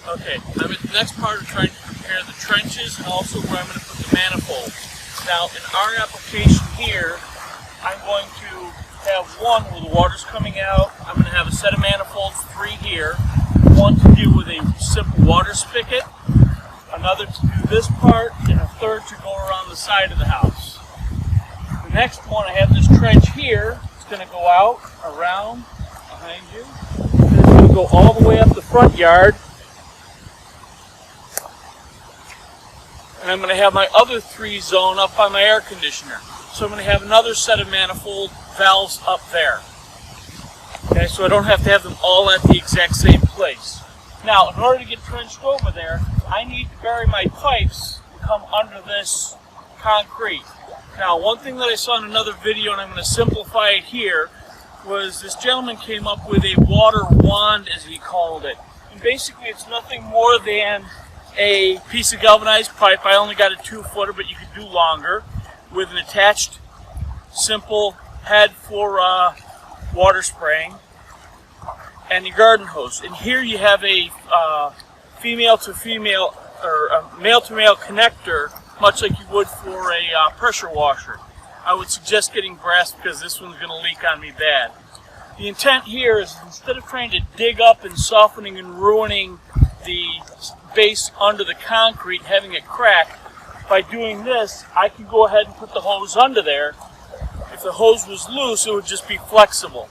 Okay, I'm at the next part of trying to prepare the trenches and also where I'm going to put the manifold. Now, in our application here, I'm going to have one where the water's coming out. I'm going to have a set of manifolds, 3 here. One to do with a simple water spigot, another to do this part, and a third to go around the side of the house. The next one, I have this trench here. It's going to go out, around, behind you. And it's going to go all the way up the front yard. And I'm going to have my other 3 zone up by my air conditioner. So I'm going to have another set of manifold valves up there. Okay, so I don't have to have them all at the exact same place. Now, in order to get trenched over there, I need to bury my pipes to come under this concrete. Now, one thing that I saw in another video, and I'm going to simplify it here, was this gentleman came up with a water wand, as he called it. And basically, it's nothing more than a piece of galvanized pipe. I only got a 2-footer, but you could do longer, with an attached simple head for water spraying, and the garden hose. And here you have a female to female or a male to male connector, much like you would for a pressure washer. I would suggest getting brass because this one's going to leak on me bad. The intent here is, instead of trying to dig up and softening and ruining the base under the concrete, having it crack, by doing this, I can go ahead and put the hose under there. If the hose was loose, it would just be flexible.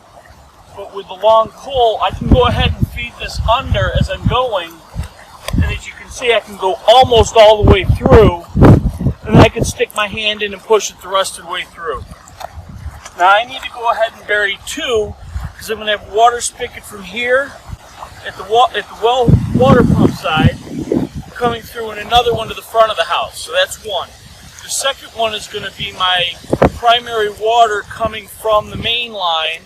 But with the long pole, I can go ahead and feed this under as I'm going, and as you can see, I can go almost all the way through, and then I can stick my hand in and push it the rest of the way through. Now I need to go ahead and bury 2, because I'm going to have a water spigot from here at the well water pump side, coming through, and another one to the front of the house. So that's one. The second one is going to be my primary water coming from the main line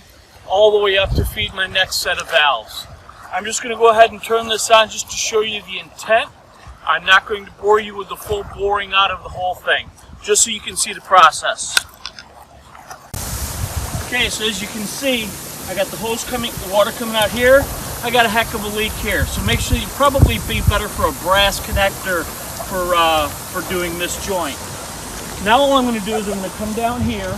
all the way up to feed my next set of valves. I'm just going to go ahead and turn this on just to show you the intent. I'm not going to bore you with the full boring out of the whole thing, just so you can see the process. Okay, so as you can see, I got the hose coming, the water coming out here. I got a heck of a leak here, so make sure you probably be better for a brass connector for doing this joint. Now all I'm going to do is I'm going to come down here, and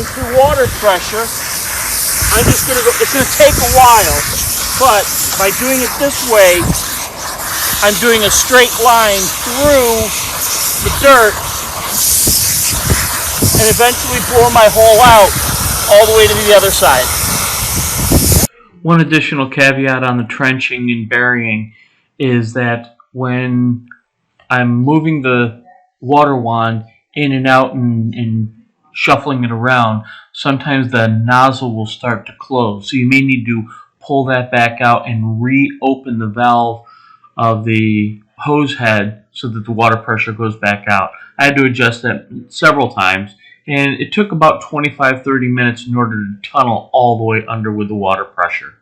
through water pressure, I'm just going to go. It's going to take a while, but by doing it this way, I'm doing a straight line through the dirt, and eventually bore my hole out all the way to the other side. One additional caveat on the trenching and burying is that when I'm moving the water wand in and out and shuffling it around, sometimes the nozzle will start to close. So you may need to pull that back out and reopen the valve of the hose head so that the water pressure goes back out. I had to adjust that several times, and it took about 25-30 minutes in order to tunnel all the way under with the water pressure.